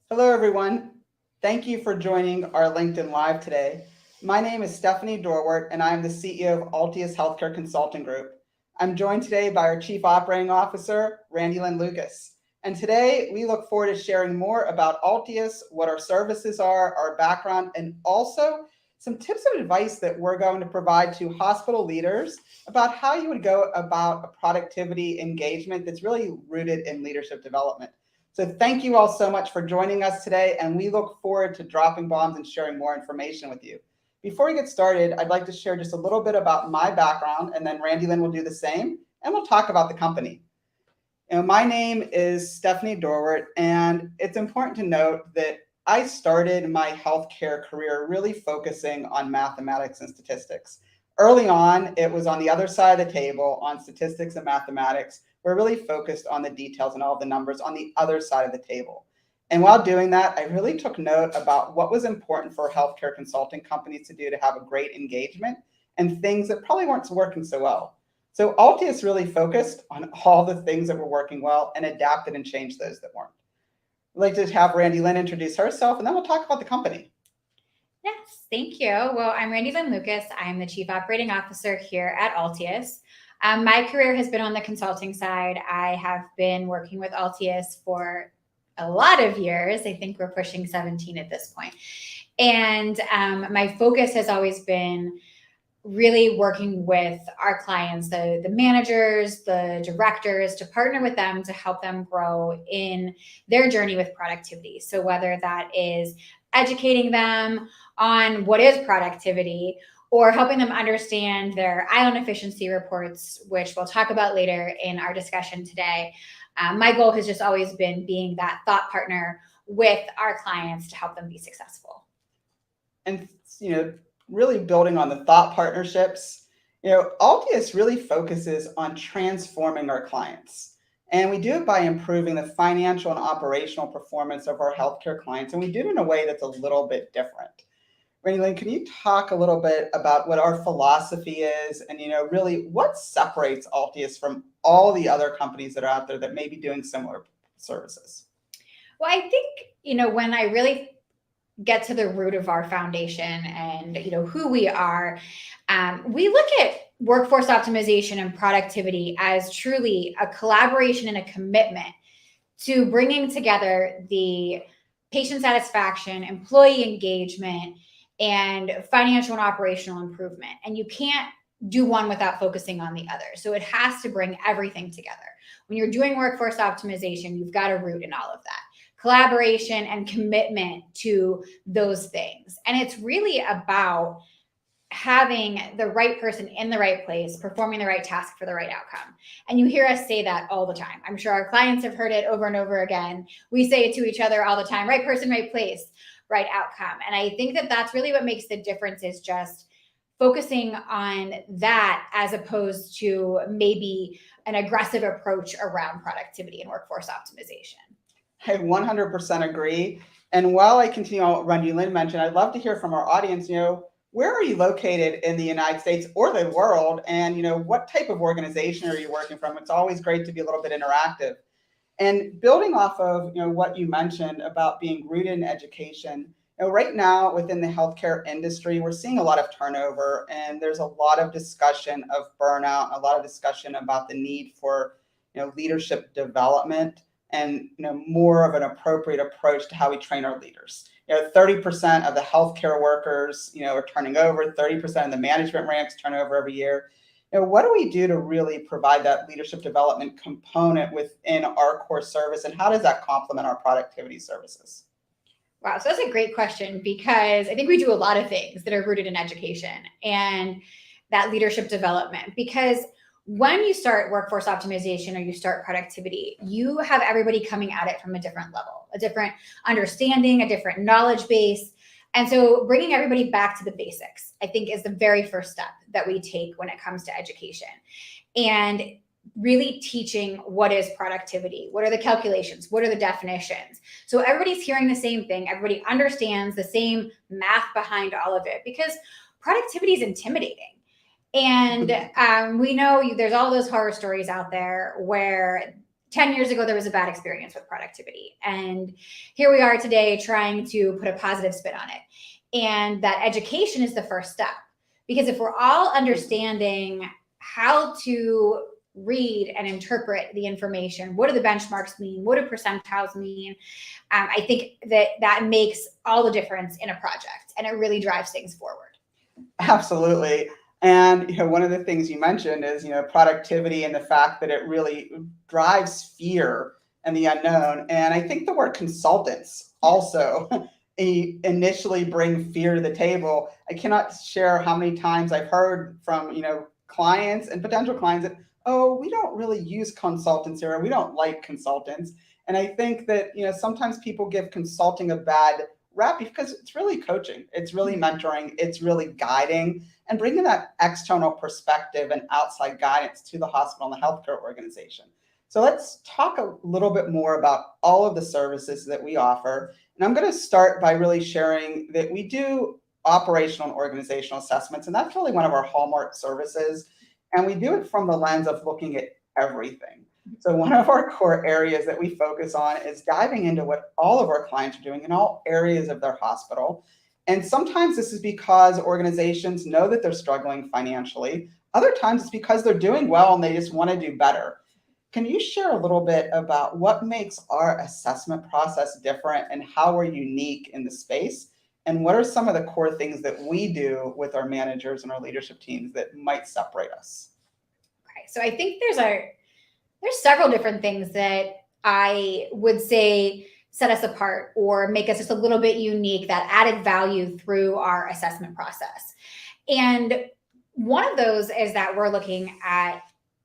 Hello, everyone. Thank you for joining our LinkedIn Live today. My name is Stephanie Dorwart, and I'm the CEO of Altius Healthcare Consulting Group. I'm joined today by our Chief Operating Officer, Randy Lynn Lucas. And today we look forward to sharing more about Altius, what our services are, our background, and also some tips of advice that we're going to provide to hospital leaders about how you would go about a productivity engagement that's really rooted in leadership development. So thank you all so much for joining us today, and we look forward to dropping bombs and sharing more information with you. Before we get started, I'd like to share just a little bit about my background, and then Randy Lynn will do the same, and we'll talk about the company. My name is Stephanie Dorwart, and it's important to note that I started my healthcare career really focusing on mathematics and statistics. Early on, it was on the other side of the table on statistics and mathematics. We're really focused on the details and all the numbers on the other side of the table. And while doing that, I really took note about what was important for healthcare consulting companies to do to have a great engagement and things that probably weren't working so well. So Altius really focused on all the things that were working well and adapted and changed those that weren't. I'd like to have Randy Lynn introduce herself, and then we'll talk about the company. Yes, thank you. Well, I'm Randy Lynn Lucas. I'm the Chief Operating Officer here at Altius. My career has been on the consulting side. I have been working with Altius for a lot of years. I think we're pushing 17 at this point. And my focus has always been really working with our clients, the managers, the directors, to partner with them to help them grow in their journey with productivity. So whether that is educating them on what is productivity or helping them understand their island efficiency reports, which we'll talk about later in our discussion today. My goal has just always been being that thought partner with our clients to help them be successful. And, really building on the thought partnerships, Altius really focuses on transforming our clients. And we do it by improving the financial and operational performance of our healthcare clients. And we do it in a way that's a little bit different. Randy Lynn, can you talk a little bit about what our philosophy is and, really what separates Altius from all the other companies that are out there that may be doing similar services? Well, I think, when I really get to the root of our foundation and who we are, we look at workforce optimization and productivity as truly a collaboration and a commitment to bringing together the patient satisfaction, employee engagement, and financial and operational improvement. And you can't do one without focusing on the other. So it has to bring everything together. When you're doing workforce optimization, you've got a root in all of that collaboration and commitment to those things. And it's really about having the right person in the right place, performing the right task for the right outcome. And you hear us say that all the time. I'm sure our clients have heard it over and over again. We say it to each other all the time, right person, right place, right outcome. And I think that that's really what makes the difference, is just focusing on that as opposed to maybe an aggressive approach around productivity and workforce optimization. I 100% agree. And while I continue on what Randy Lynn mentioned, I'd love to hear from our audience, where are you located in the United States or the world? And, what type of organization are you working from? It's always great to be a little bit interactive. And building off of, what you mentioned about being rooted in education, right now within the healthcare industry, we're seeing a lot of turnover, and there's a lot of discussion of burnout, a lot of discussion about the need for, leadership development and more of an appropriate approach to how we train our leaders. 30% of the healthcare workers, are turning over, 30% of the management ranks turn over every year. What do we do to really provide that leadership development component within our core service, and how does that complement our productivity services? Wow, so that's a great question, because I think we do a lot of things that are rooted in education and that leadership development. Because when you start workforce optimization or you start productivity, you have everybody coming at it from a different level, a different understanding, a different knowledge base. And so bringing everybody back to the basics, I think, is the very first step that we take when it comes to education. And really teaching what is productivity, what are the calculations, what are the definitions. So everybody's hearing the same thing. Everybody understands the same math behind all of it, because productivity is intimidating. And we know there's all those horror stories out there where 10 years ago, there was a bad experience with productivity. And here we are today trying to put a positive spin on it. And that education is the first step. Because if we're all understanding how to read and interpret the information, what do the benchmarks mean? What do percentiles mean? I think that makes all the difference in a project, and it really drives things forward. Absolutely. And one of the things you mentioned is productivity and the fact that it really drives fear and the unknown. And I think the word consultants also initially bring fear to the table. I cannot share how many times I've heard from clients and potential clients that, oh, we don't really use consultants here, or we don't like consultants. And I think that sometimes people give consulting a bad rap because it's really coaching, it's really mentoring, it's really guiding and bringing that external perspective and outside guidance to the hospital and the healthcare organization. So let's talk a little bit more about all of the services that we offer. And I'm going to start by really sharing that we do operational and organizational assessments, and that's really one of our hallmark services. And we do it from the lens of looking at everything. So one of our core areas that we focus on is diving into what all of our clients are doing in all areas of their hospital. And sometimes this is because organizations know that they're struggling financially. Other times it's because they're doing well and they just want to do better. Can you share a little bit about what makes our assessment process different and how we're unique in the space? And what are some of the core things that we do with our managers and our leadership teams that might separate us? Okay, so I think there's several different things that I would say set us apart or make us just a little bit unique, that added value through our assessment process. And one of those is that we're looking at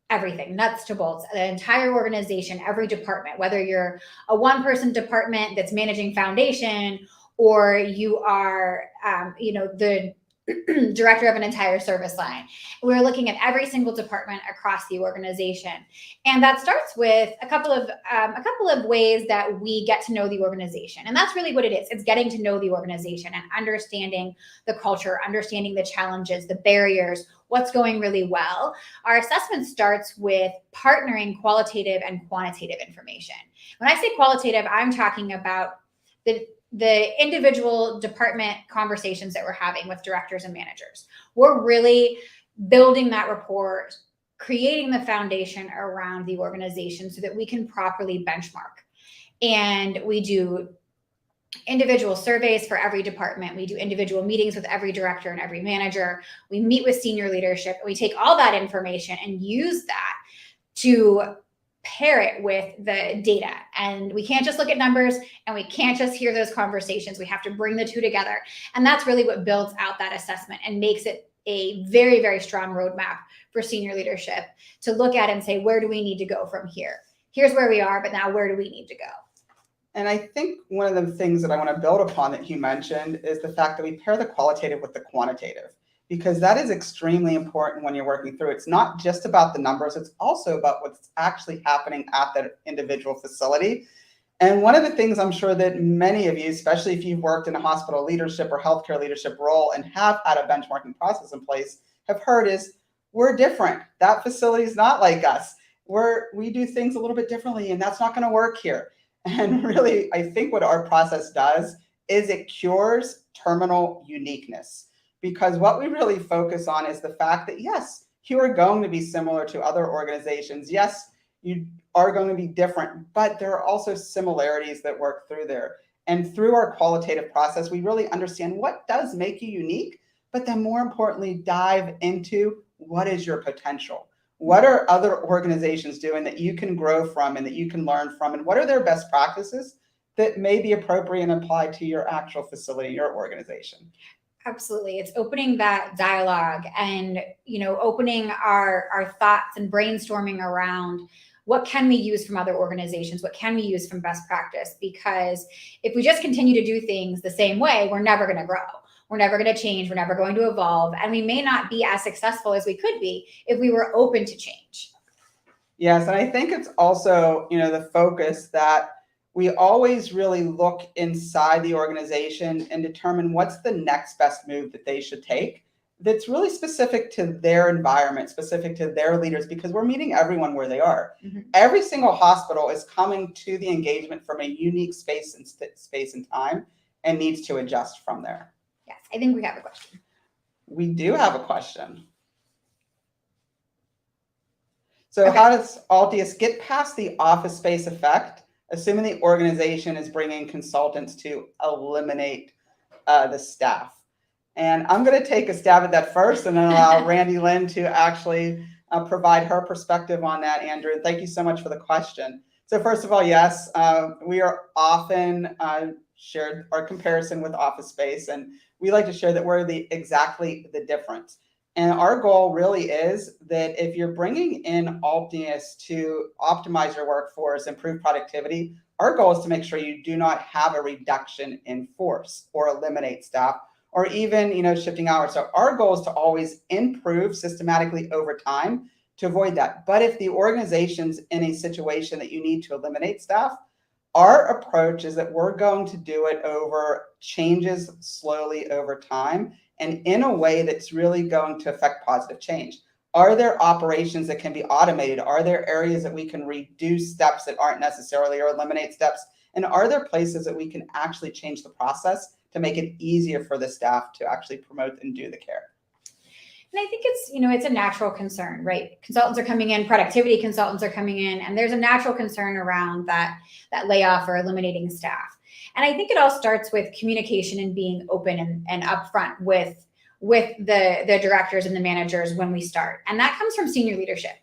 everything, nuts to bolts, the entire organization, every department, whether you're a one-person department that's managing foundation, or you are, the director of an entire service line. We're looking at every single department across the organization, and that starts with a couple of ways that we get to know the organization, and that's really what it is. It's getting to know the organization and understanding the culture, understanding the challenges, the barriers, what's going really well. Our assessment starts with partnering qualitative and quantitative information. When I say qualitative, I'm talking about the individual department conversations that we're having with directors and managers. We're really building that rapport, creating the foundation around the organization so that we can properly benchmark. And we do individual surveys for every department. We do individual meetings with every director and every manager. We meet with senior leadership. We take all that information and use that to pair it with the data. And we can't just look at numbers and we can't just hear those conversations. We have to bring the two together. And that's really what builds out that assessment and makes it a very, very strong roadmap for senior leadership to look at and say, where do we need to go from here? Here's where we are, but now where do we need to go? And I think one of the things that I want to build upon that you mentioned is the fact that we pair the qualitative with the quantitative, because that is extremely important when you're working through. It's not just about the numbers, it's also about what's actually happening at that individual facility. And one of the things I'm sure that many of you, especially if you've worked in a hospital leadership or healthcare leadership role and have had a benchmarking process in place, have heard is, we're different. That facility is not like us. We do things a little bit differently, and that's not going to work here. And really, I think what our process does is it cures terminal uniqueness. Because what we really focus on is the fact that, yes, you are going to be similar to other organizations. Yes, you are going to be different, but there are also similarities that work through there. And through our qualitative process, we really understand what does make you unique, but then more importantly, dive into what is your potential. What are other organizations doing that you can grow from and that you can learn from? And what are their best practices that may be appropriate and applied to your actual facility, your organization? Absolutely. It's opening that dialogue and, opening our thoughts and brainstorming around what can we use from other organizations? What can we use from best practice? Because if we just continue to do things the same way, we're never going to grow. We're never going to change. We're never going to evolve. And we may not be as successful as we could be if we were open to change. Yes. And I think it's also, the focus that we always really look inside the organization and determine what's the next best move that they should take that's really specific to their environment, specific to their leaders, because we're meeting everyone where they are. Mhm. Every single hospital is coming to the engagement from a unique space and time and needs to adjust from there. Yes, I think we have a question. We do have a question. So Okay. how does Altius get past the office space effect, assuming the organization is bringing consultants to eliminate the staff? And I'm going to take a stab at that first and then allow Randy Lynn to actually provide her perspective on that, Andrew. And thank you so much for the question. So first of all, yes, we are often shared our comparison with office space, and we like to share that we're exactly the difference. And our goal really is that if you're bringing in Altius to optimize your workforce, improve productivity, our goal is to make sure you do not have a reduction in force or eliminate staff, or even shifting hours. So our goal is to always improve systematically over time to avoid that. But if the organization's in a situation that you need to eliminate staff, our approach is that we're going to do it over changes slowly over time and in a way that's really going to affect positive change. Are there operations that can be automated? Are there areas that we can reduce steps that aren't necessarily or eliminate steps? And are there places that we can actually change the process to make it easier for the staff to actually promote and do the care? And I think it's a natural concern, right? Consultants are coming in, productivity consultants are coming in, and there's a natural concern around that layoff or eliminating staff. And I think it all starts with communication and being open and upfront with the directors and the managers when we start. And that comes from senior leadership.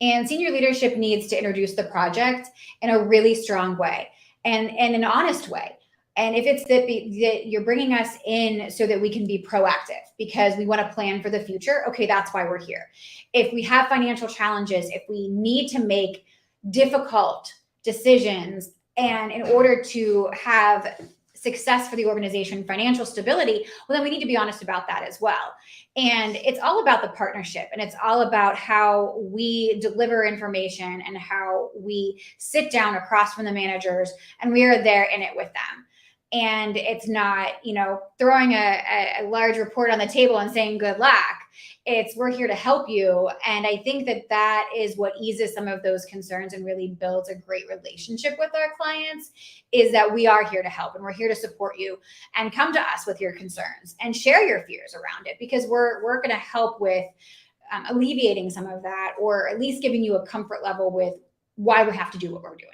And senior leadership needs to introduce the project in a really strong way and an honest way. And if it's that you're bringing us in so that we can be proactive because we want to plan for the future, okay, that's why we're here. If we have financial challenges, if we need to make difficult decisions, and in order to have success for the organization, financial stability, well, then we need to be honest about that as well. And it's all about the partnership, and it's all about how we deliver information and how we sit down across from the managers and we are there in it with them. And it's not, throwing a large report on the table and saying good luck. It's we're here to help you. And I think that is what eases some of those concerns and really builds a great relationship with our clients, is that we are here to help and we're here to support you, and come to us with your concerns and share your fears around it, because we're going to help with alleviating some of that, or at least giving you a comfort level with why we have to do what we're doing.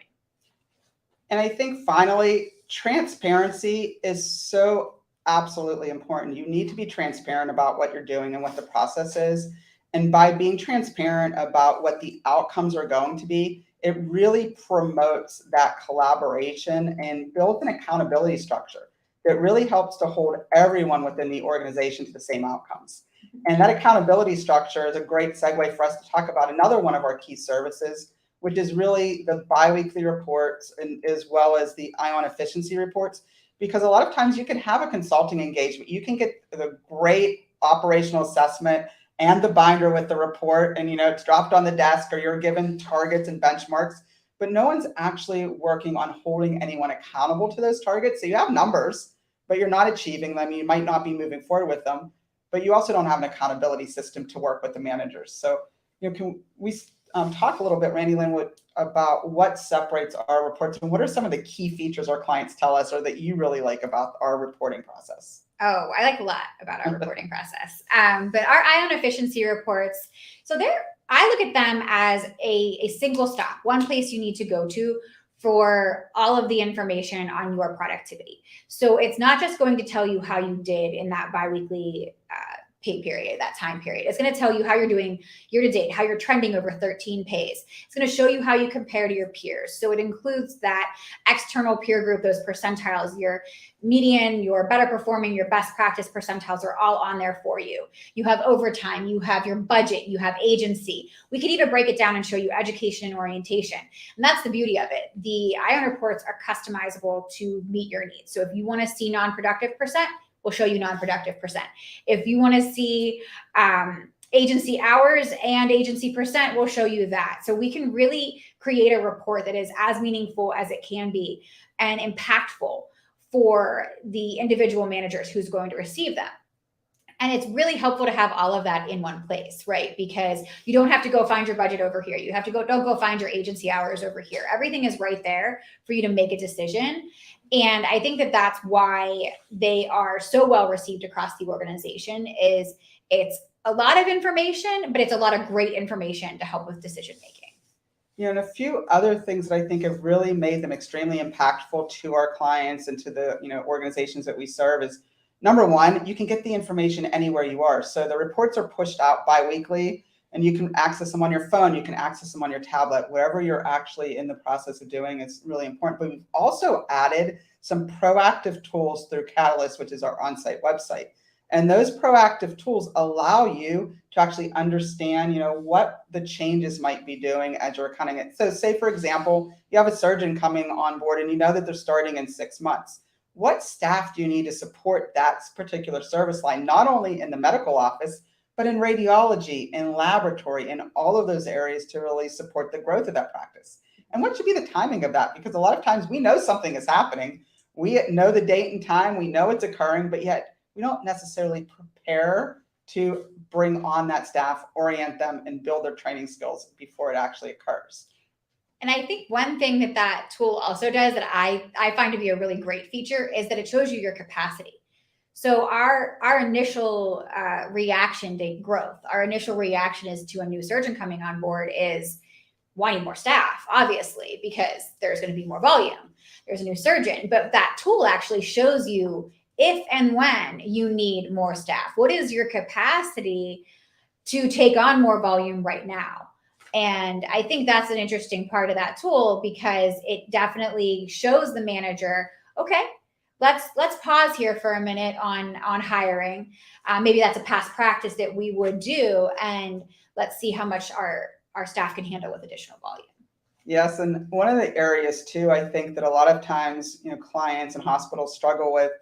And I think finally, transparency is so absolutely important. You need to be transparent about what you're doing and what the process is. And by being transparent about what the outcomes are going to be, it really promotes that collaboration and builds an accountability structure that really helps to hold everyone within the organization to the same outcomes. And that accountability structure is a great segue for us to talk about another one of our key services, which is really the biweekly reports, and as well as the ION efficiency reports. Because a lot of times you can have a consulting engagement, you can get the great operational assessment and the binder with the report, and it's dropped on the desk, or you're given targets and benchmarks, but no one's actually working on holding anyone accountable to those targets. So you have numbers, but you're not achieving them. You might not be moving forward with them, but you also don't have an accountability system to work with the managers. So can we talk a little bit, Randy Lynn, about what separates our reports, and what are some of the key features our clients tell us, or that you really like about our reporting process? Oh, I like a lot about our reporting process. But our ION efficiency reports, so I look at them as a single stop, one place you need to go to for all of the information on your productivity. So it's not just going to tell you how you did in that biweekly pay period, that time period. It's going to tell you how you're doing year to date, how you're trending over 13 pays. It's going to show you how you compare to your peers. So it includes that external peer group, those percentiles, your median, your better performing, your best practice percentiles are all on there for you. You have overtime, you have your budget, you have agency. We could even break it down and show you education and orientation. And that's the beauty of it. The ION reports are customizable to meet your needs. So if you want to see non-productive percent, we'll show you non-productive percent. If you want to see agency hours and agency percent, we'll show you that. So we can really create a report that is as meaningful as it can be and impactful for the individual managers who's going to receive them. And it's really helpful to have all of that in one place, right? Because you don't have to go find your budget over here. You have to don't go find your agency hours over here. Everything is right there for you to make a decision. And I think that that's why they are so well received across the organization. Is it's a lot of information, but it's a lot of great information to help with decision making. And a few other things that I think have really made them extremely impactful to our clients and to the organizations that we serve is, number one, you can get the information anywhere you are. So the reports are pushed out bi-weekly, and you can access them on your phone, you can access them on your tablet, whatever you're actually in the process of doing is really important. But we've also added some proactive tools through Catalyst, which is our on-site website. And those proactive tools allow you to actually understand, what the changes might be doing as you're cutting it. So say, for example, you have a surgeon coming on board and you know that they're starting in 6 months. What staff do you need to support that particular service line, not only in the medical office, but in radiology, in laboratory, in all of those areas to really support the growth of that practice? And what should be the timing of that? Because a lot of times we know something is happening. We know the date and time, we know it's occurring, but yet we don't necessarily prepare to bring on that staff, orient them, and build their training skills before it actually occurs. And I think one thing that tool also does that I find to be a really great feature is that it shows you your capacity. So our initial reaction to growth, our initial reaction is to a new surgeon coming on board is wanting more staff, obviously, because there's going to be more volume. There's a new surgeon, but that tool actually shows you if and when you need more staff. What is your capacity to take on more volume right now? And I think that's an interesting part of that tool because it definitely shows the manager, okay, let's pause here for a minute on hiring. Maybe that's a past practice that we would do, and let's see how much our staff can handle with additional volume. Yes, and one of the areas too, I think that a lot of times, clients and hospitals struggle with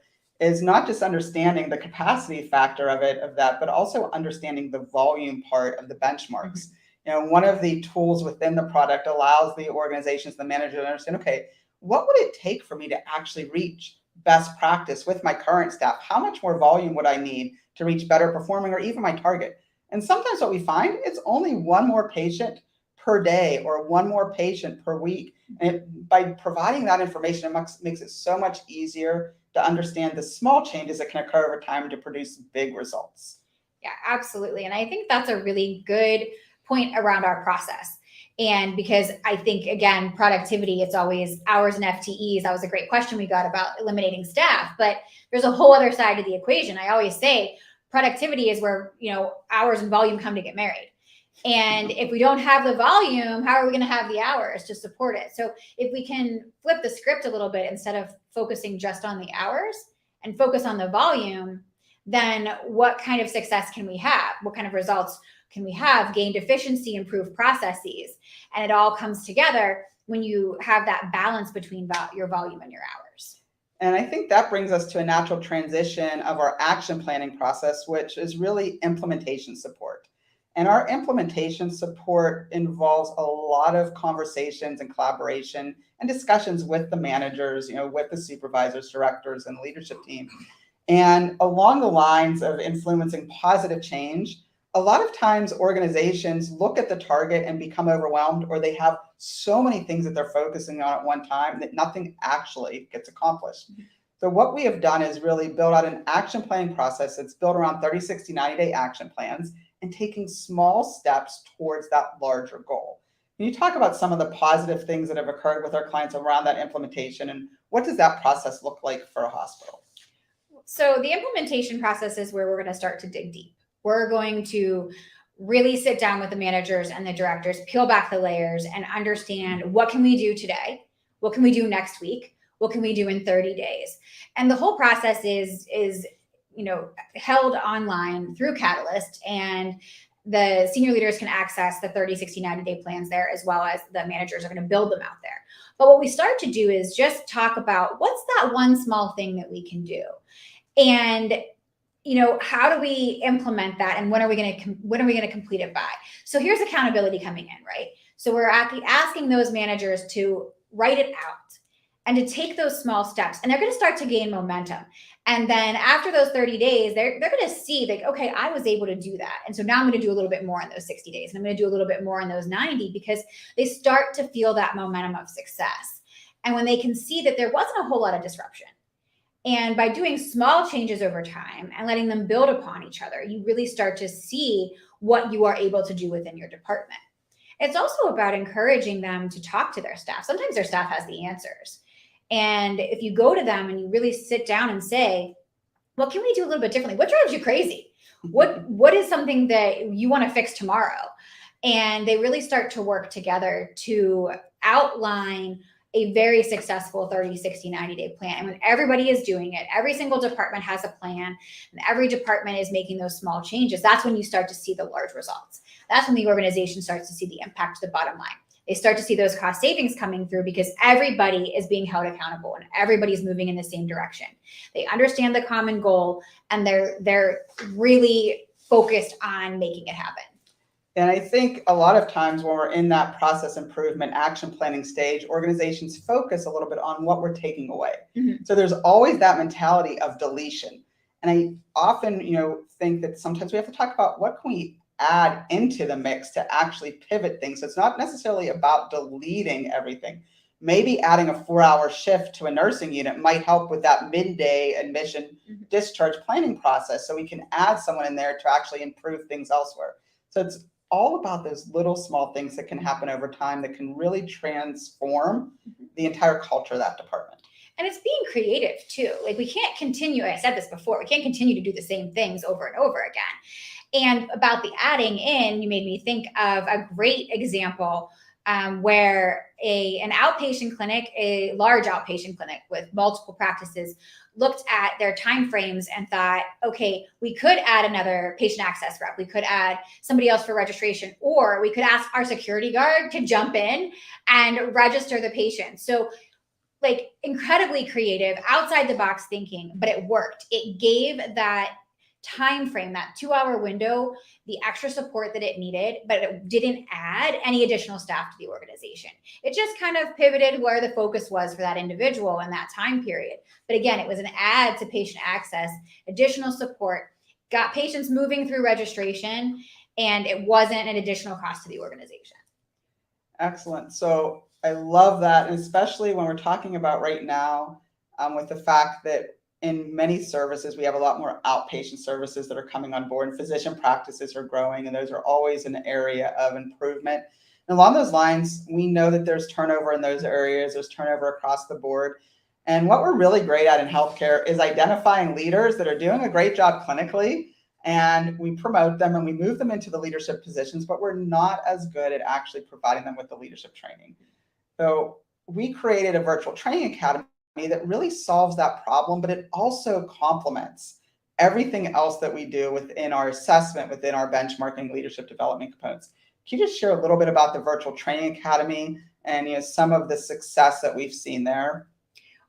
is not just understanding the capacity factor of that, but also understanding the volume part of the benchmarks. One of the tools within the product allows the organizations, the manager to understand, okay, what would it take for me to actually reach best practice with my current staff? How much more volume would I need to reach better performing or even my target? And sometimes what we find, it's only one more patient per day or one more patient per week. And by providing that information, it makes it so much easier to understand the small changes that can occur over time to produce big results. Yeah, absolutely. And I think that's a really good point around our process. And because I think, again, productivity, it's always hours and FTEs. That was a great question we got about eliminating staff, but there's a whole other side of the equation. I always say productivity is where, hours and volume come to get married. And if we don't have the volume, how are we going to have the hours to support it? So if we can flip the script a little bit, instead of focusing just on the hours and focus on the volume, then what kind of success can we have? What kind of results can we have? Gained efficiency, improved processes. And it all comes together when you have that balance between your volume and your hours. And I think that brings us to a natural transition of our action planning process, which is really implementation support. And our implementation support involves a lot of conversations and collaboration and discussions with the managers, with the supervisors, directors, and leadership team. And along the lines of influencing positive change, a lot of times organizations look at the target and become overwhelmed, or they have so many things that they're focusing on at one time that nothing actually gets accomplished. So what we have done is really build out an action planning process that's built around 30, 60, 90-day action plans and taking small steps towards that larger goal. Can you talk about some of the positive things that have occurred with our clients around that implementation, and what does that process look like for a hospital? So the implementation process is where we're going to start to dig deep. We're going to really sit down with the managers and the directors, peel back the layers, and understand what can we do today? What can we do next week? What can we do in 30 days? And the whole process is held online through Catalyst, and the senior leaders can access the 30, 60, 90-day plans there, as well as the managers are going to build them out there. But what we start to do is just talk about what's that one small thing that we can do, and how do we implement that, and when are we going to complete it by? So here's accountability coming in, right? So we're asking those managers to write it out and to take those small steps, and they're going to start to gain momentum. And then after those 30 days, they're going to see like, okay, I was able to do that. And so now I'm going to do a little bit more in those 60 days. And I'm going to do a little bit more in those 90, because they start to feel that momentum of success. And when they can see that there wasn't a whole lot of disruption, and by doing small changes over time and letting them build upon each other, you really start to see what you are able to do within your department. It's also about encouraging them to talk to their staff. Sometimes their staff has the answers. And if you go to them and you really sit down and say, what can we do a little bit differently? What drives you crazy? What is something that you want to fix tomorrow? And they really start to work together to outline a very successful 30, 60, 90-day plan. And when everybody is doing it, every single department has a plan, and every department is making those small changes, that's when you start to see the large results. That's when the organization starts to see the impact to the bottom line. They start to see those cost savings coming through because everybody is being held accountable and everybody's moving in the same direction. They understand the common goal, and they're really focused on making it happen. And I think a lot of times when we're in that process improvement action planning stage, organizations focus a little bit on what we're taking away. Mm-hmm. So there's always that mentality of deletion. And I often, think that sometimes we have to talk about what can we add into the mix to actually pivot things. So it's not necessarily about deleting everything. Maybe adding a 4-hour shift to a nursing unit might help with that midday admission discharge planning process. So we can add someone in there to actually improve things elsewhere. So it's all about those little small things that can happen over time that can really transform the entire culture of that department. And it's being creative too. Like, we can't continue, I said this before, we can't continue to do the same things over and over again. And about the adding in, you made me think of a great example where an outpatient clinic, a large outpatient clinic with multiple practices, looked at their timeframes and thought, okay, we could add another patient access rep. We could add somebody else for registration, or we could ask our security guard to jump in and register the patient. So, like, incredibly creative, outside the box thinking, but it worked. It gave that time frame, that 2-hour window, the extra support that it needed, but it didn't add any additional staff to the organization. It just kind of pivoted where the focus was for that individual in that time period. But again, it was an add to patient access, additional support, got patients moving through registration, and it wasn't an additional cost to the organization. Excellent. So I love that, and especially when we're talking about right now with the fact that in many services, we have a lot more outpatient services that are coming on board, and physician practices are growing, and those are always an area of improvement. And along those lines, we know that there's turnover in those areas, there's turnover across the board. And what we're really great at in healthcare is identifying leaders that are doing a great job clinically, and we promote them and we move them into the leadership positions, but we're not as good at actually providing them with the leadership training. So we created a virtual training academy that really solves that problem, but it also complements everything else that we do within our assessment, within our benchmarking leadership development components. Can you just share a little bit about the virtual training academy and some of the success that we've seen there?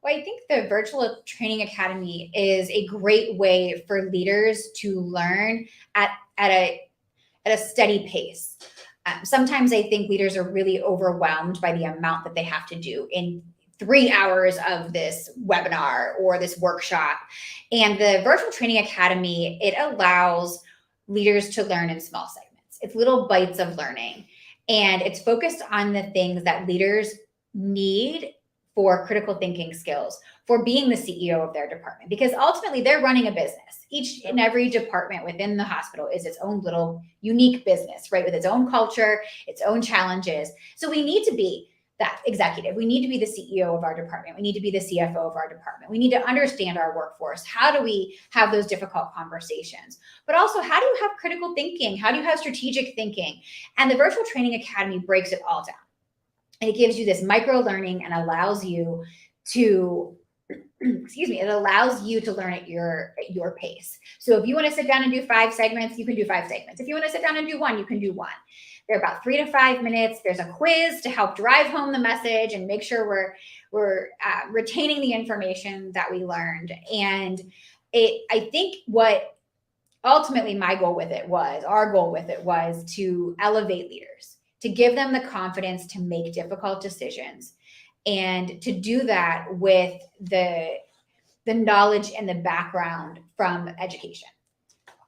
Well, I think the virtual training academy is a great way for leaders to learn at a steady pace. Sometimes I think leaders are really overwhelmed by the amount that they have to do in 3 hours of this webinar or this workshop. And the virtual training academy, it allows leaders to learn in small segments. It's little bites of learning, and it's focused on the things that leaders need for critical thinking skills, for being the CEO of their department, because ultimately they're running a business. Each and every department within the hospital is its own little unique business, right? With its own culture, its own challenges. So we need to be that executive. We need to be the CEO of our department. We need to be the CFO of our department. We need to understand our workforce. How do we have those difficult conversations? But also, how do you have critical thinking? How do you have strategic thinking? And the Virtual Training Academy breaks it all down. And it gives you this micro learning and allows you to, it allows you to learn at your pace. So if you want to sit down and do 5 segments, you can do 5 segments. If you want to sit down and do 1, you can do 1. They're about 3 to 5 minutes. There's a quiz to help drive home the message and make sure we're retaining the information that we learned. And I think what ultimately our goal with it was to elevate leaders, to give them the confidence to make difficult decisions, and to do that with the knowledge and the background from education.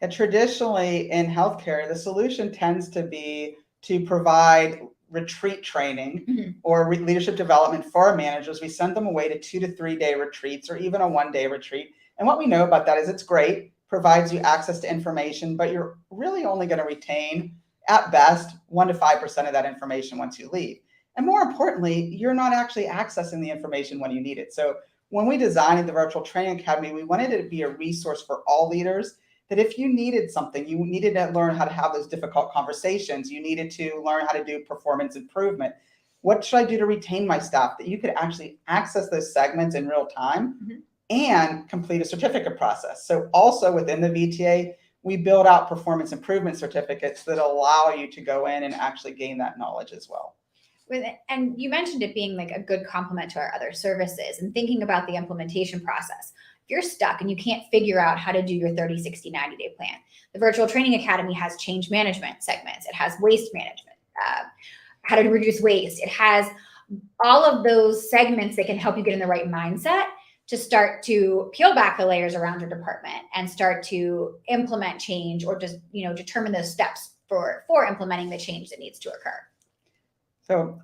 And traditionally in healthcare, the solution tends to be to provide retreat training or leadership development for our managers. We send them away to 2 to 3 day retreats or even a 1-day retreat. And what we know about that is it's great, provides you access to information, but you're really only going to retain at best 1 to 5% of that information once you leave. And more importantly, you're not actually accessing the information when you need it. So when we designed the Virtual Training Academy, we wanted it to be a resource for all leaders, that if you needed something, you needed to learn how to have those difficult conversations, you needed to learn how to do performance improvement. What should I do to retain my staff? That you could actually access those segments in real time and complete a certificate process. So also within the VTA, we build out performance improvement certificates that allow you to go in and actually gain that knowledge as well. And you mentioned it being like a good complement to our other services, and thinking about the implementation process. If you're stuck and you can't figure out how to do your 30, 60, 90-day plan, the Virtual Training Academy has change management segments. It has waste management, how to reduce waste. It has all of those segments that can help you get in the right mindset to start to peel back the layers around your department and start to implement change, or just, determine those steps for implementing the change that needs to occur. So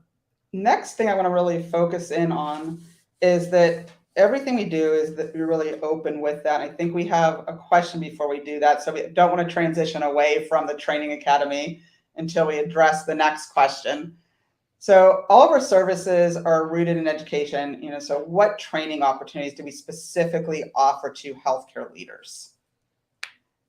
next thing I want to really focus in on is that everything we do is that we're really open with that. I think we have a question before we do that. So we don't want to transition away from the Training Academy until we address the next question. So all of our services are rooted in education. So what training opportunities do we specifically offer to healthcare leaders?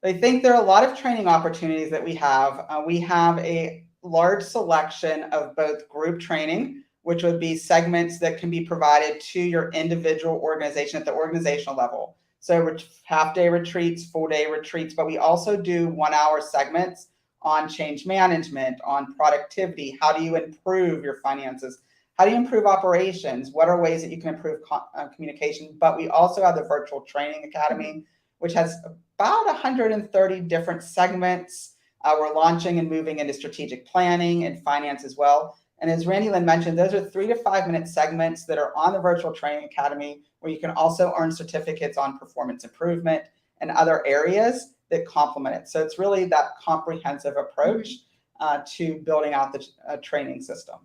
I think there are a lot of training opportunities that we have. We have a large selection of both group training, which would be segments that can be provided to your individual organization at the organizational level. So half-day retreats, full-day retreats, but we also do 1-hour segments on change management, on productivity. How do you improve your finances? How do you improve operations? What are ways that you can improve communication? But we also have the Virtual Training Academy, which has about 130 different segments. We're launching and moving into strategic planning and finance as well. And as Randy Lynn mentioned, those are 3 to 5 minute segments that are on the Virtual Training Academy, where you can also earn certificates on performance improvement and other areas that complement it. So it's really that comprehensive approach to building out the training system.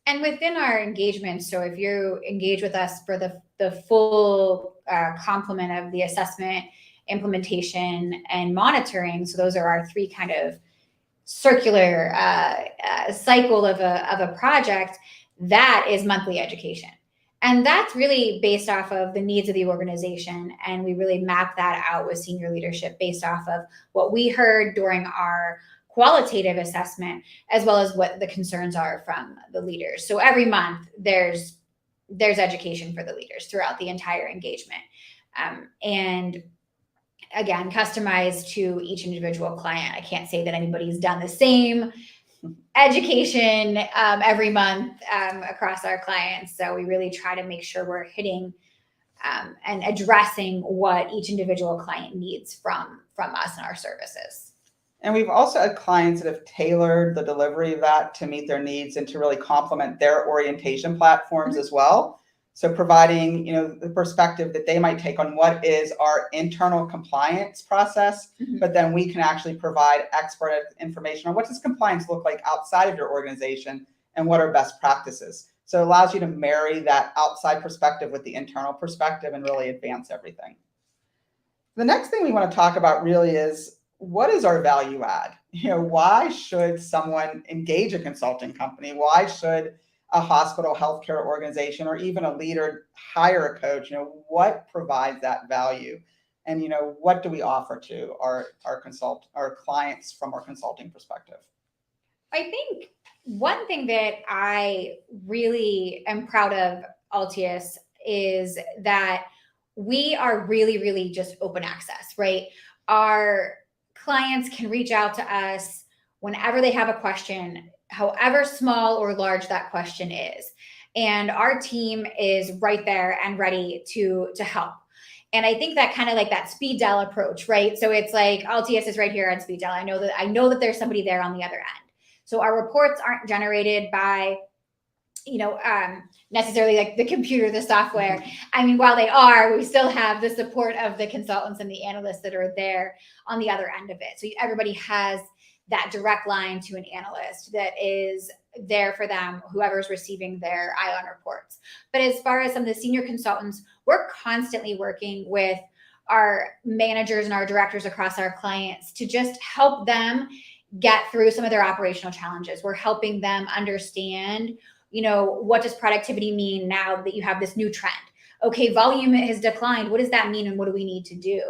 And within our engagement, so if you engage with us for the full complement of the assessment, implementation, and monitoring, so those are our 3 kind of circular cycle of a project, that is monthly education. And that's really based off of the needs of the organization. And we really map that out with senior leadership based off of what we heard during our qualitative assessment, as well as what the concerns are from the leaders. So every month there's education for the leaders throughout the entire engagement. And again, customized to each individual client. I can't say that anybody's done the same education every month across our clients. So we really try to make sure we're hitting and addressing what each individual client needs from us and our services. And we've also had clients that have tailored the delivery of that to meet their needs and to really complement their orientation platforms as well. So providing, the perspective that they might take on what is our internal compliance process, but then we can actually provide expert information on what does compliance look like outside of your organization and what are best practices. So it allows you to marry that outside perspective with the internal perspective and really advance everything. The next thing we want to talk about really is, what is our value add? Why should someone engage a consulting company? Why should a hospital, healthcare organization, or even a leader hire a coach? What provides that value? And, what do we offer to our clients from our consulting perspective? I think one thing that I really am proud of Altius is that we are really, really just open access, right? Our clients can reach out to us whenever they have a question, however small or large that question is. And our team is right there and ready to help. And I think that kind of like that speed dial approach, right? So it's like Altius is right here on speed dial. I know that there's somebody there on the other end. So our reports aren't generated by necessarily like the computer, the software. I mean, while they are, we still have the support of the consultants and the analysts that are there on the other end of it. So everybody has that direct line to an analyst that is there for them, whoever's receiving their ION reports. But as far as some of the senior consultants, we're constantly working with our managers and our directors across our clients to just help them get through some of their operational challenges. We're helping them understand, what does productivity mean now that you have this new trend? Okay, volume has declined. What does that mean and what do we need to do?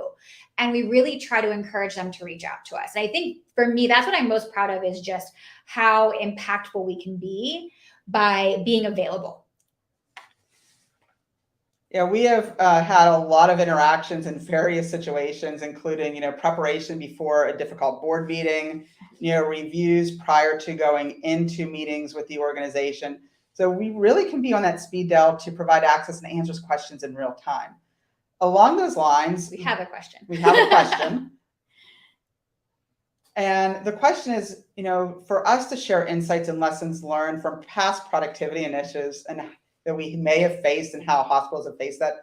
And we really try to encourage them to reach out to us. And I think for me, that's what I'm most proud of, is just how impactful we can be by being available. Yeah, we have had a lot of interactions in various situations, including, preparation before a difficult board meeting, reviews prior to going into meetings with the organization. So we really can be on that speed dial to provide access and answers questions in real time. Along those lines, we have a question. And the question is, for us to share insights and lessons learned from past productivity initiatives and that we may have faced and how hospitals have faced that,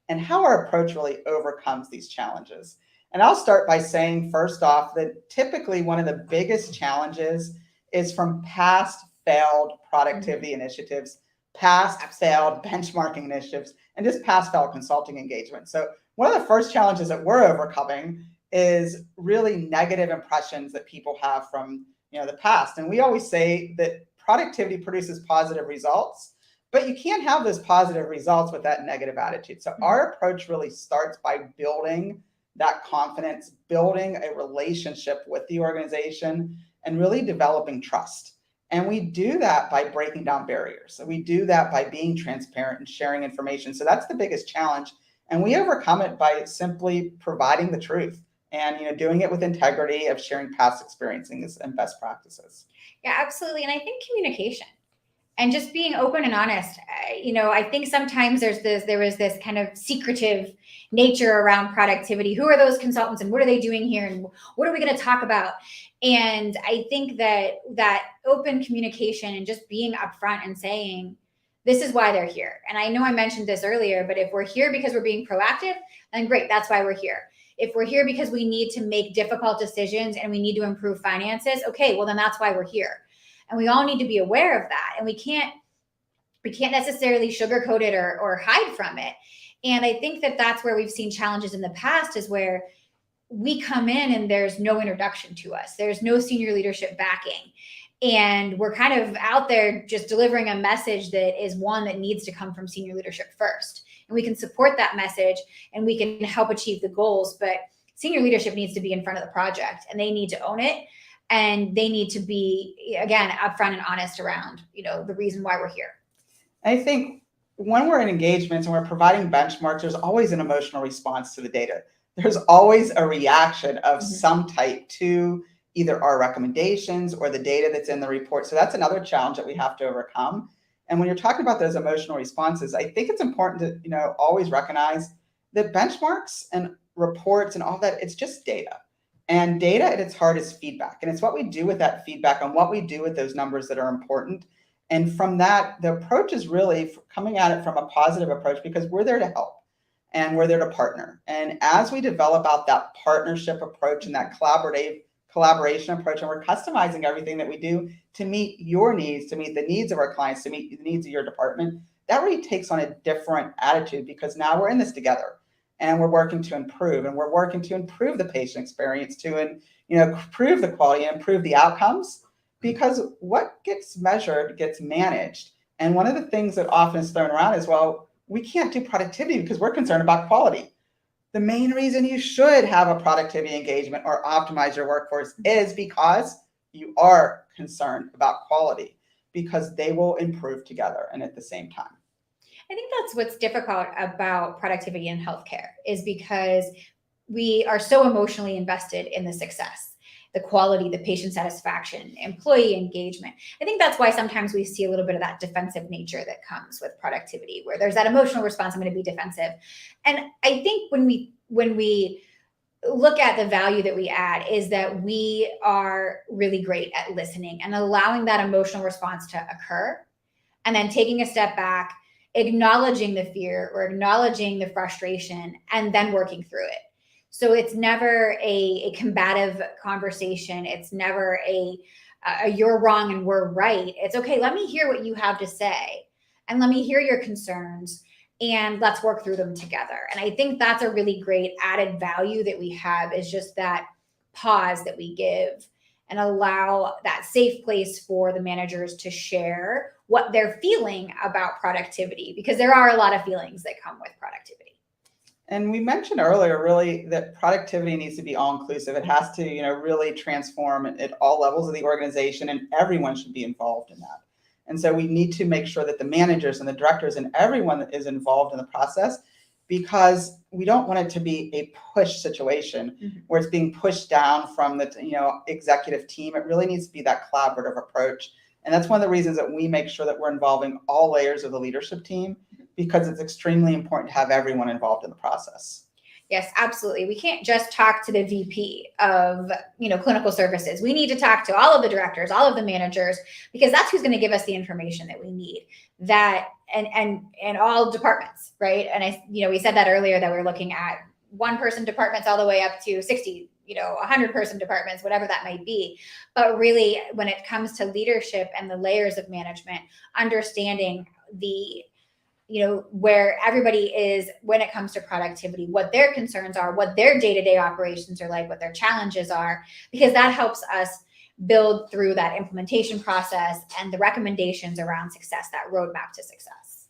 and how our approach really overcomes these challenges. And I'll start by saying, first off, that typically one of the biggest challenges is from past failed productivity initiatives, past failed benchmarking initiatives, and just past failed consulting engagement. So one of the first challenges that we're overcoming is really negative impressions that people have from the past. And we always say that productivity produces positive results, but you can't have those positive results with that negative attitude. So our approach really starts by building that confidence, building a relationship with the organization, and really developing trust. And we do that by breaking down barriers. So we do that by being transparent and sharing information. So that's the biggest challenge. And we overcome it by simply providing the truth and doing it with integrity, of sharing past experiences and best practices. Yeah, absolutely. And I think communication and just being open and honest. I think sometimes there was this kind of secretive nature around productivity. Who are those consultants and what are they doing here? And what are we going to talk about? And I think that open communication and just being upfront and saying, this is why they're here. And I know I mentioned this earlier, but if we're here because we're being proactive, then great, that's why we're here. If we're here because we need to make difficult decisions and we need to improve finances, okay, well, then that's why we're here. And we all need to be aware of that. And we can't necessarily sugarcoat it or hide from it. And I think that's where we've seen challenges in the past, is where we come in and there's no introduction to us. There's no senior leadership backing. And we're kind of out there just delivering a message that is one that needs to come from senior leadership first. And we can support that message and we can help achieve the goals. But senior leadership needs to be in front of the project and they need to own it. And they need to be, again, upfront and honest around, the reason why we're here. I think when we're in engagements and we're providing benchmarks, there's always an emotional response to the data. There's always a reaction of some type to either our recommendations or the data that's in the report. So that's another challenge that we have to overcome. And when you're talking about those emotional responses, I think it's important to, always recognize that benchmarks and reports and all that, it's just data. And data at its heart is feedback. And it's what we do with that feedback and what we do with those numbers that are important. And from that, the approach is really coming at it from a positive approach, because we're there to help and we're there to partner. And as we develop out that partnership approach and that collaboration approach, and we're customizing everything that we do to meet your needs, to meet the needs of our clients, to meet the needs of your department, that really takes on a different attitude, because now we're in this together. And we're working to improve, and we're working to improve the patient experience to, improve the quality and improve the outcomes, because what gets measured gets managed. And one of the things that often is thrown around is, well, we can't do productivity because we're concerned about quality. The main reason you should have a productivity engagement or optimize your workforce is because you are concerned about quality, because they will improve together and at the same time. I think that's what's difficult about productivity in healthcare, is because we are so emotionally invested in the success, the quality, the patient satisfaction, employee engagement. I think that's why sometimes we see a little bit of that defensive nature that comes with productivity, where there's that emotional response, I'm going to be defensive. And I think when we look at the value that we add, is that we are really great at listening and allowing that emotional response to occur, and then taking a step back, acknowledging the fear or acknowledging the frustration, and then working through it. So it's never a combative conversation. It's never a you're wrong and we're right. It's okay, let me hear what you have to say and let me hear your concerns and let's work through them together. And I think that's a really great added value that we have, is just that pause that we give and allow that safe place for the managers to share what they're feeling about productivity, because there are a lot of feelings that come with productivity. And we mentioned earlier, really, that productivity needs to be all-inclusive. It has to, really transform at all levels of the organization, and everyone should be involved in that. And so we need to make sure that the managers and the directors and everyone is involved in the process, because we don't want it to be a push situation where it's being pushed down from the executive team. It really needs to be that collaborative approach. And that's one of the reasons that we make sure that we're involving all layers of the leadership team, because it's extremely important to have everyone involved in the process. Yes, absolutely. We can't just talk to the VP of, clinical services. We need to talk to all of the directors, all of the managers, because that's who's going to give us the information that we need. That and all departments, right? And we said that earlier, that we're looking at one person departments all the way up to 60, 100 person departments, whatever that might be. But really, when it comes to leadership and the layers of management, understanding the where everybody is when it comes to productivity, what their concerns are, what their day-to-day operations are like, what their challenges are, because that helps us build through that implementation process and the recommendations around success, that roadmap to success.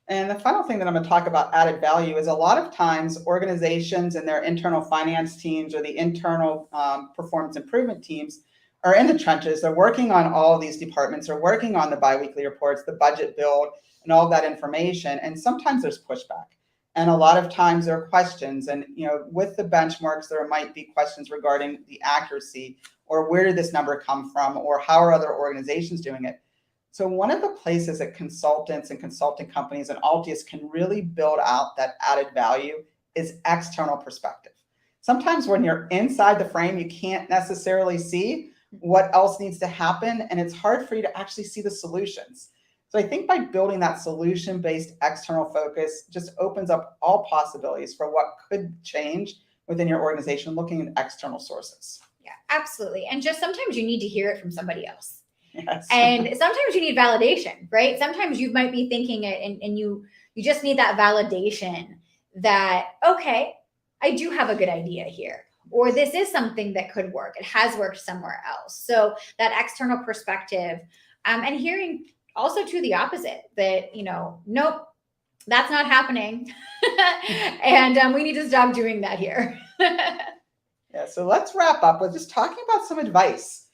And the final thing that I'm going to talk about, added value, is a lot of times organizations and their internal finance teams or the internal performance improvement teams are in the trenches. They're working on all of these departments. They're working on the biweekly reports, the budget build, and all that information. And sometimes there's pushback. And a lot of times there are questions. And, with the benchmarks, there might be questions regarding the accuracy, or where did this number come from, or how are other organizations doing it? So one of the places that consultants and consulting companies and Altius can really build out that added value is external perspective. Sometimes when you're inside the frame, you can't necessarily see what else needs to happen, and it's hard for you to actually see the solutions. So I think by building that solution-based external focus just opens up all possibilities for what could change within your organization, looking at external sources. Yeah, absolutely. And just sometimes you need to hear it from somebody else. Yes. And sometimes you need validation, right? Sometimes you might be thinking it and you just need that validation that, okay, I do have a good idea here, or this is something that could work. It has worked somewhere else. So that external perspective, and hearing also to the opposite, that, nope, that's not happening. And we need to stop doing that here. Yeah, so let's wrap up with just talking about some advice.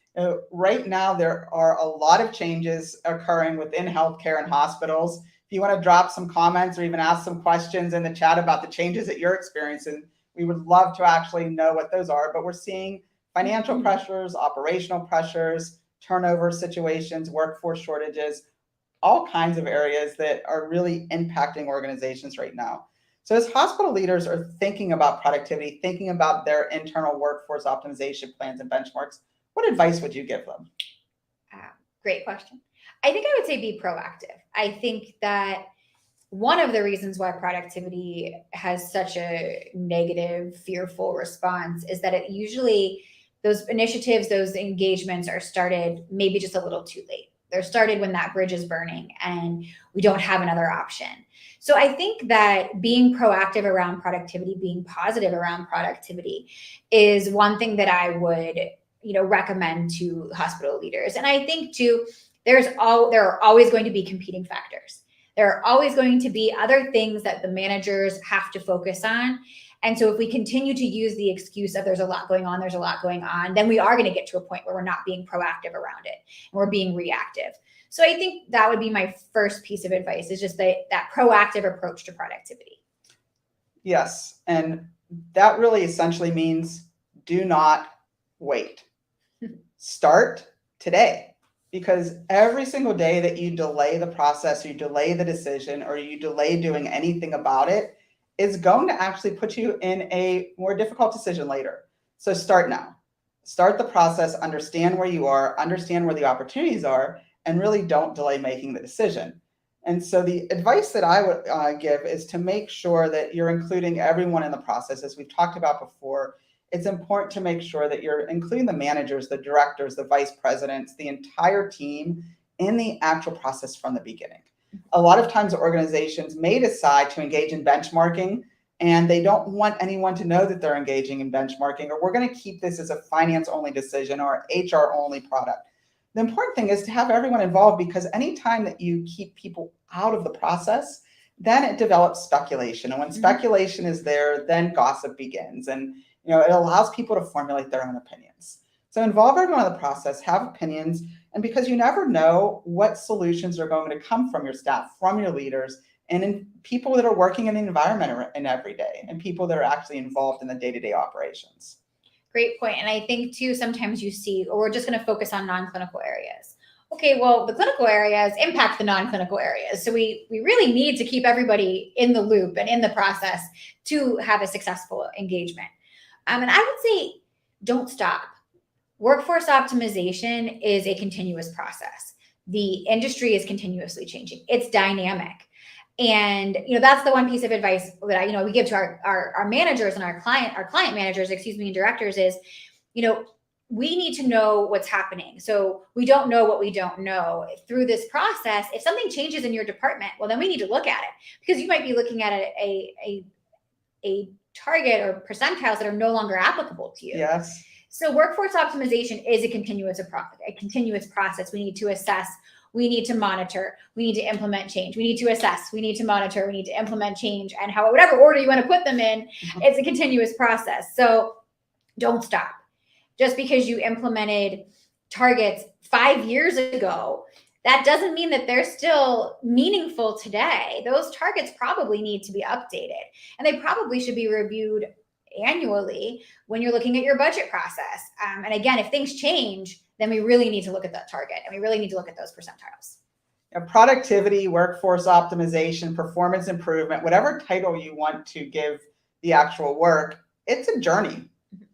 Right now, there are a lot of changes occurring within healthcare and hospitals. If you want to drop some comments or even ask some questions in the chat about the changes that you're experiencing, we would love to actually know what those are. But we're seeing financial pressures, operational pressures, turnover situations, workforce shortages, all kinds of areas that are really impacting organizations right now. So as hospital leaders are thinking about productivity, thinking about their internal workforce optimization plans and benchmarks, what advice would you give them? Great question. I think I would say be proactive. I think that one of the reasons why productivity has such a negative, fearful response is that it usually, those initiatives, those engagements are started maybe just a little too late. They're started when that bridge is burning and we don't have another option. So I think that being proactive around productivity, being positive around productivity is one thing that I would, recommend to hospital leaders. And I think too, there are always going to be competing factors. There are always going to be other things that the managers have to focus on. And so if we continue to use the excuse of there's a lot going on, then we are going to get to a point where we're not being proactive around it and we're being reactive. So I think that would be my first piece of advice, is just that proactive approach to productivity. Yes. And that really essentially means do not wait. Start today, because every single day that you delay the process, you delay the decision, or you delay doing anything about it, is going to actually put you in a more difficult decision later. So start now. Start the process, understand where you are, understand where the opportunities are, and really don't delay making the decision. And so the advice that I would give is to make sure that you're including everyone in the process. As we've talked about before, it's important to make sure that you're including the managers, the directors, the vice presidents, the entire team in the actual process from the beginning. A lot of times organizations may decide to engage in benchmarking, and they don't want anyone to know that they're engaging in benchmarking, or we're going to keep this as a finance only decision or HR only product. The important thing is to have everyone involved, because anytime that you keep people out of the process, then it develops speculation. And when speculation is there, then gossip begins. And it allows people to formulate their own opinions. So involve everyone in the process, have opinions, and because you never know what solutions are going to come from your staff, from your leaders, and in people that are working in the environment in every day, and people that are actually involved in the day-to-day operations. Great point. And I think too, sometimes you see, or we're just going to focus on non-clinical areas. Okay, well, the clinical areas impact the non-clinical areas. So we really need to keep everybody in the loop and in the process to have a successful engagement. And I would say, don't stop. Workforce optimization is a continuous process. The industry is continuously changing. It's dynamic. And that's the one piece of advice that we give to our managers and our client managers, and directors is, we need to know what's happening. So we don't know what we don't know. Through this process, if something changes in your department, well, then we need to look at it, because you might be looking at a target or percentiles that are no longer applicable to you. Yes. So workforce optimization is a continuous process. We need to assess. We need to monitor, we need to implement change, we need to assess, we need to monitor, we need to implement change, and whatever order you want to put them in, it's a continuous process. So don't stop. Just because you implemented targets 5 years ago, that doesn't mean that they're still meaningful today. Those targets probably need to be updated, and they probably should be reviewed annually when you're looking at your budget process. And again, if things change, then we really need to look at that target, and we really need to look at those percentiles. Productivity, workforce optimization, performance improvement, whatever title you want to give the actual work, it's a journey.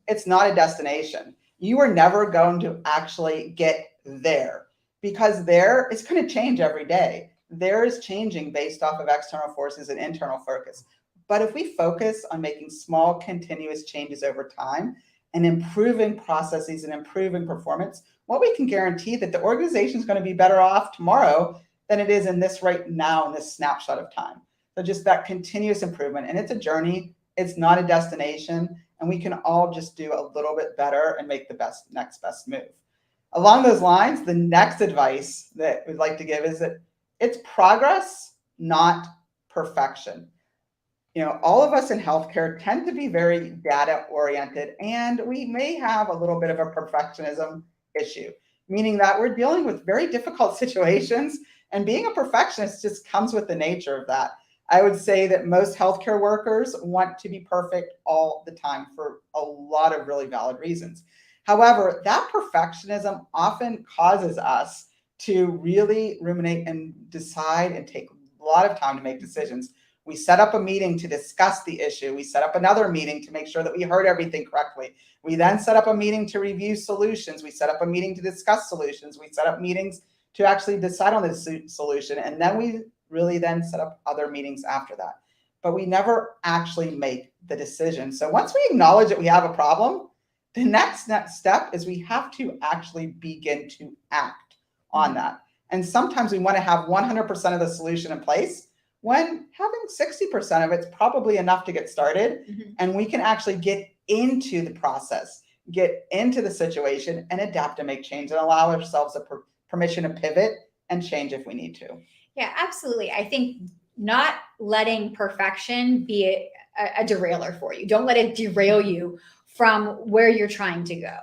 It's not a destination. You are never going to actually get there, because there is going to change every day. There is changing based off of external forces and internal focus. But if we focus on making small, continuous changes over time and improving processes and improving performance, what we can guarantee that the organization is going to be better off tomorrow than it is in this right now, in this snapshot of time. So just that continuous improvement. And it's a journey. It's not a destination. And we can all just do a little bit better and make the next best move. Along those lines, the next advice that we'd like to give is that it's progress, not perfection. All of us in healthcare tend to be very data oriented, and we may have a little bit of a perfectionism issue, meaning that we're dealing with very difficult situations, and being a perfectionist just comes with the nature of that. I would say that most healthcare workers want to be perfect all the time for a lot of really valid reasons. However, that perfectionism often causes us to really ruminate and decide and take a lot of time to make decisions. We set up a meeting to discuss the issue. We set up another meeting to make sure that we heard everything correctly. We then set up a meeting to review solutions. We set up a meeting to discuss solutions. We set up meetings to actually decide on the solution. And then we really then set up other meetings after that. But we never actually make the decision. So once we acknowledge that we have a problem, the next step is we have to actually begin to act on that. And sometimes we want to have 100% of the solution in place, when having 60% of it's probably enough to get started. And we can actually get into the process, get into the situation, and adapt and make change, and allow ourselves a permission to pivot and change if we need to. Yeah, absolutely. I think not letting perfection be a derailer for you. Don't let it derail you from where you're trying to go,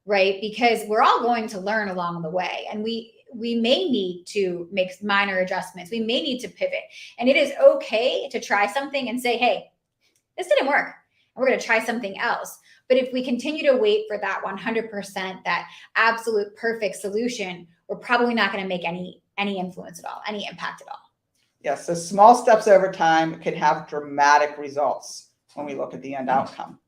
right? Because we're all going to learn along the way, and we may need to make minor adjustments. We may need to pivot, and it is okay to try something and say, hey, this didn't work, and we're going to try something else. But if we continue to wait for that 100%, that absolute perfect solution, we're probably not going to make any influence at all, any impact at all. Yes, so small steps over time can have dramatic results when we look at the end outcome.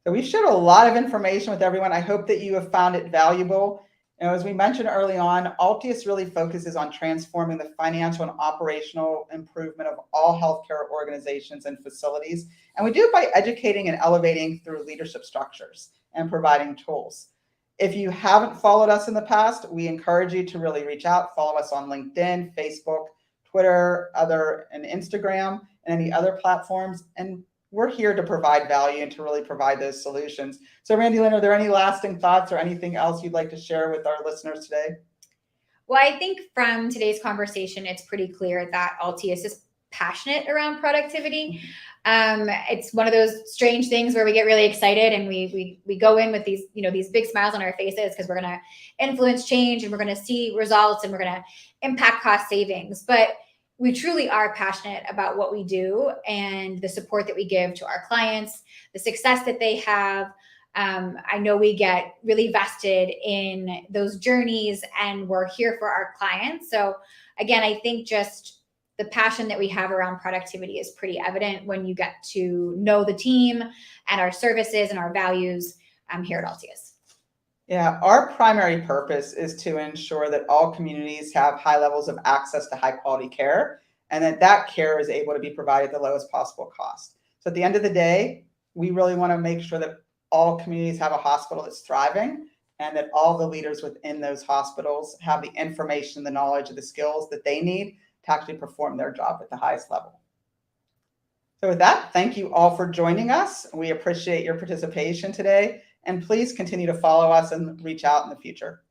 So we've shared a lot of information with everyone. I hope that you have found it valuable. As we mentioned early on, Altius really focuses on transforming the financial and operational improvement of all healthcare organizations and facilities. And we do it by educating and elevating through leadership structures and providing tools. If you haven't followed us in the past, we encourage you to really reach out, follow us on LinkedIn, Facebook, Twitter, and Instagram, and any other platforms. And we're here to provide value and to really provide those solutions. So Randy Lynn, are there any lasting thoughts or anything else you'd like to share with our listeners today? Well, I think from today's conversation, it's pretty clear that Altius is passionate around productivity. It's one of those strange things where we get really excited and we go in with these big smiles on our faces because we're going to influence change and we're going to see results and we're going to impact cost savings. But we truly are passionate about what we do and the support that we give to our clients, the success that they have. I know we get really vested in those journeys and we're here for our clients. So again, I think just the passion that we have around productivity is pretty evident when you get to know the team and our services and our values here at Altius. Yeah, our primary purpose is to ensure that all communities have high levels of access to high quality care and that care is able to be provided at the lowest possible cost. So at the end of the day, we really want to make sure that all communities have a hospital that's thriving and that all the leaders within those hospitals have the information, the knowledge, the skills that they need to actually perform their job at the highest level. So with that, thank you all for joining us. We appreciate your participation today. And please continue to follow us and reach out in the future.